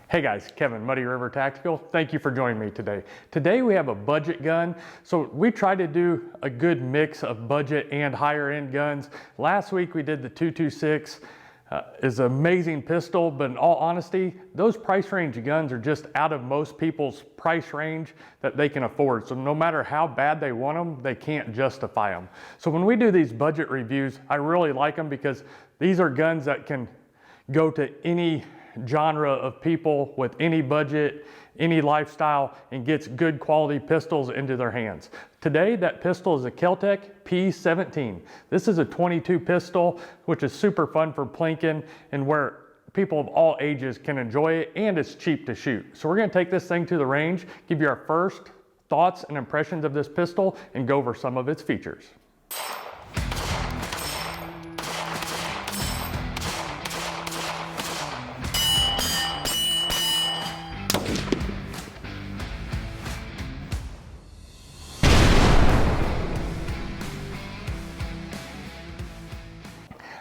Hey guys, Kevin, Muddy River Tactical. Thank you for joining me today. Today we have a budget gun. So we try to do a good mix of budget and higher end guns. Last week we did the 226. Is an amazing pistol, but in all honesty, those price range guns are just out of most people's price range that they can afford. So no matter how bad they want them, they can't justify them. So when we do these budget reviews, I really like them because these are guns that can go to any genre of people with any budget, any lifestyle, and gets good quality pistols into their hands. Today, that pistol is a Kel-Tec P17. This is a 22 pistol, which is super fun for plinking and where people of all ages can enjoy it, and it's cheap to shoot. So we're gonna take this thing to the range, give you our first thoughts and impressions of this pistol, and go over some of its features.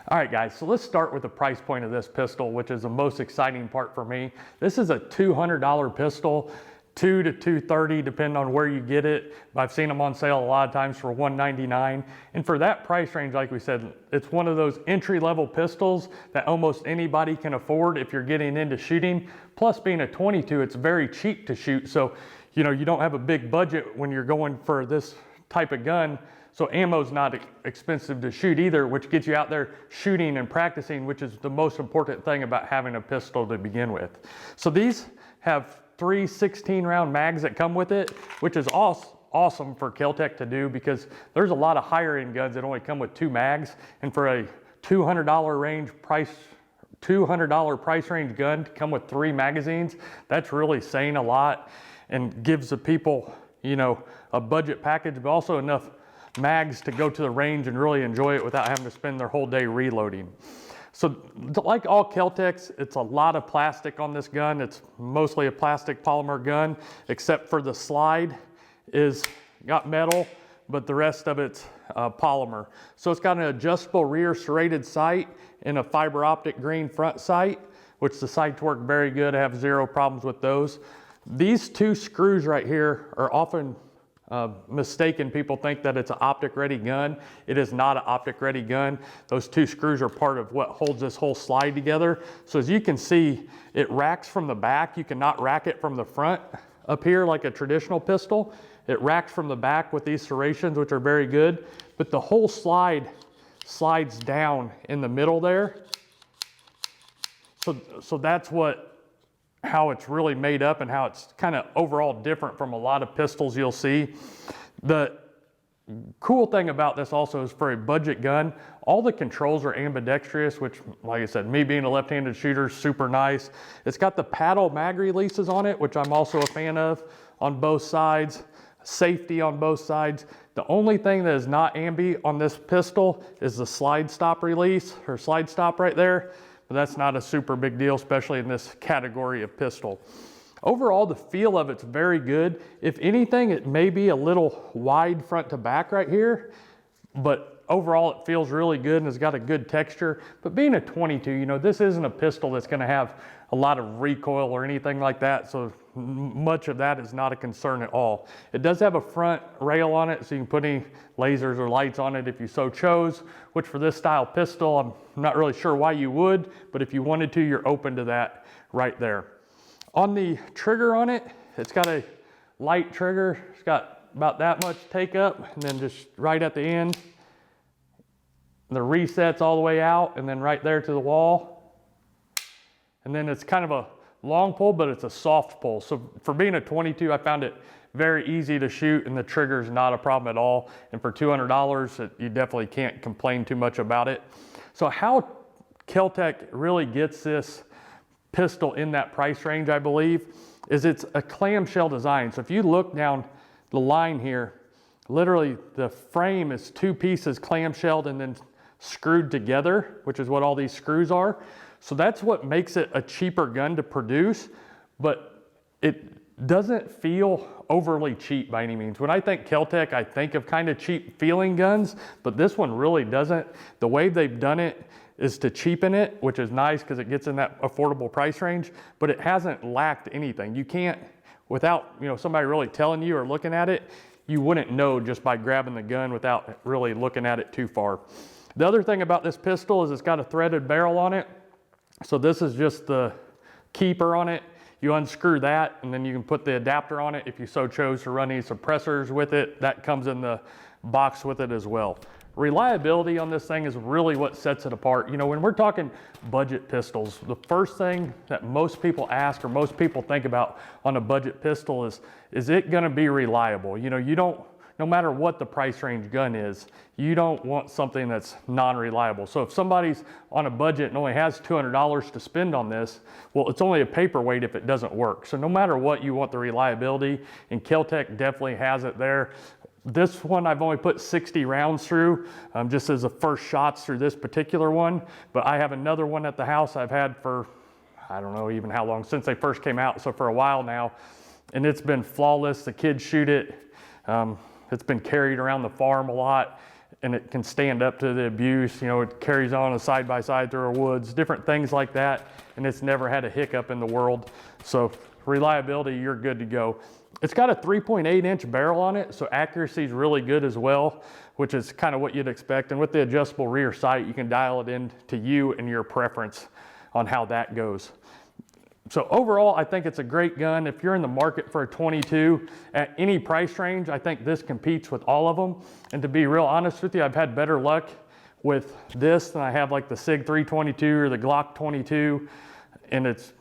All right guys, so let's start with the price point of this pistol, which is the most exciting part for me. This is a $200 pistol, $200 to $230 depending on where you get it. I've seen them on sale a lot of times for $199. And for that price range, like we said, it's one of those entry-level pistols that almost anybody can afford if you're getting into shooting. Plus being a 22, it's very cheap to shoot. So, you don't have a big budget when you're going for this type of gun. So ammo's not expensive to shoot either, which gets you out there shooting and practicing, which is the most important thing about having a pistol to begin with. So these have 3 16-round mags that come with it, which is awesome for Kel-Tec to do because there's a lot of higher end guns that only come with 2 mags. And for a $200 price range gun to come with 3 magazines, that's really saying a lot and gives the people, a budget package, but also enough mags to go to the range and really enjoy it without having to spend their whole day reloading. So like all Kel-Tecs, it's a lot of plastic on this gun. It's mostly a plastic polymer gun, except for the slide is got metal, but the rest of it's polymer. So it's got an adjustable rear serrated sight and a fiber optic green front sight, which the sights work very good. I have 0 problems with those. These 2 screws right here are often mistaken. People think that it's an optic ready gun. It is not an optic ready gun. Those 2 screws are part of what holds this whole slide together. So as you can see, it racks from the back. You cannot rack it from the front up here like a traditional pistol. It racks from the back with these serrations, which are very good, but the whole slide slides down in the middle there. So that's how it's really made up and how it's kind of overall different from a lot of pistols you'll see. The cool thing about this also is for a budget gun, all the controls are ambidextrous, which, like I said, me being a left-handed shooter, super nice. It's got the paddle mag releases on it, which I'm also a fan of, on both sides. Safety on both sides. The only thing that is not ambi on this pistol is the slide stop release, or slide stop right there. But that's not a super big deal, especially in this category of pistol. Overall, the feel of it's very good. If anything, it may be a little wide front to back right here, but overall it feels really good and it's got a good texture. But being a 22, this isn't a pistol that's gonna have a lot of recoil or anything like that, so much of that is not a concern at all. It does have a front rail on it, so you can put any lasers or lights on it if you so chose, which for this style pistol, I'm not really sure why you would, but if you wanted to, you're open to that right there. On the trigger on it, it's got a light trigger. It's got about that much take up, and then just right at the end, the resets all the way out, and then right there to the wall. And then it's kind of a long pull, but it's a soft pull. So for being a 22, I found it very easy to shoot, and the trigger is not a problem at all. And for $200, you definitely can't complain too much about it. So how Kel-Tec really gets this pistol in that price range, I believe, is it's a clamshell design. So if you look down the line here, literally the frame is 2 pieces clamshelled and then screwed together, which is what all these screws are. So that's what makes it a cheaper gun to produce, but it doesn't feel overly cheap by any means. When I think Kel-Tec, I think of kind of cheap feeling guns, but this one really doesn't. The way they've done it, is to cheapen it, which is nice because it gets in that affordable price range, but it hasn't lacked anything. You can't, without somebody really telling you or looking at it, you wouldn't know just by grabbing the gun without really looking at it too far. The other thing about this pistol is it's got a threaded barrel on it. So this is just the keeper on it. You unscrew that and then you can put the adapter on it if you so chose to run any suppressors with it. That comes in the box with it as well. Reliability on this thing is really what sets it apart. When we're talking budget pistols, the first thing that most people ask or most people think about on a budget pistol is it gonna be reliable? No matter what the price range gun is, you don't want something that's non-reliable. So if somebody's on a budget and only has $200 to spend on this, well, it's only a paperweight if it doesn't work. So no matter what, you want the reliability, and Kel-Tec definitely has it there. This one I've only put 60 rounds through, just as the first shots through this particular one, but I have another one at the house I've had for, I don't know even how long, since they first came out, so for a while now, and it's been flawless. The kids shoot it. It's been carried around the farm a lot, and it can stand up to the abuse. It carries on a side-by-side through our woods, different things like that, and it's never had a hiccup in the world. So reliability, you're good to go. It's got a 3.8-inch barrel on it, so accuracy is really good as well, which is kind of what you'd expect. And with the adjustable rear sight, you can dial it in to you and your preference on how that goes. So overall, I think it's a great gun. If you're in the market for a 22 at any price range, I think this competes with all of them. And to be real honest with you, I've had better luck with this than I have like the SIG 322 or the Glock 22, and it's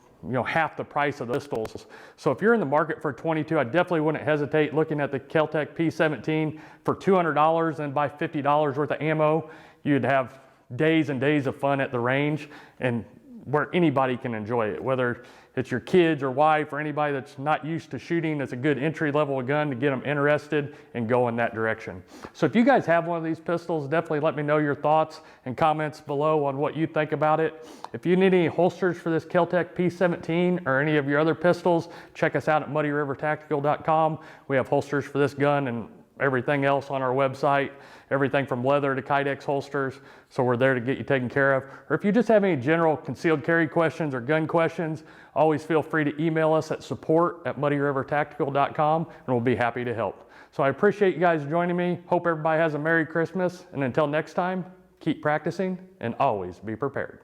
half the price of the pistols. So if you're in the market for a 22, I definitely wouldn't hesitate looking at the Kel-Tec P17 for $200 and buy $50 worth of ammo. You'd have days and days of fun at the range, and where anybody can enjoy it, whether it's your kids or wife or anybody that's not used to shooting. It's a good entry level gun to get them interested and go in that direction. So if you guys have one of these pistols, definitely let me know your thoughts and comments below on what you think about it. If you need any holsters for this Kel-Tec P17 or any of your other pistols, check us out at muddyrivertactical.com. We have holsters for this gun and everything else on our website, everything from leather to Kydex holsters. So we're there to get you taken care of. Or if you just have any general concealed carry questions or gun questions, always feel free to email us at support@muddyrivertactical.com, and we'll be happy to help. So I appreciate you guys joining me. Hope everybody has a Merry Christmas. And until next time, keep practicing and always be prepared.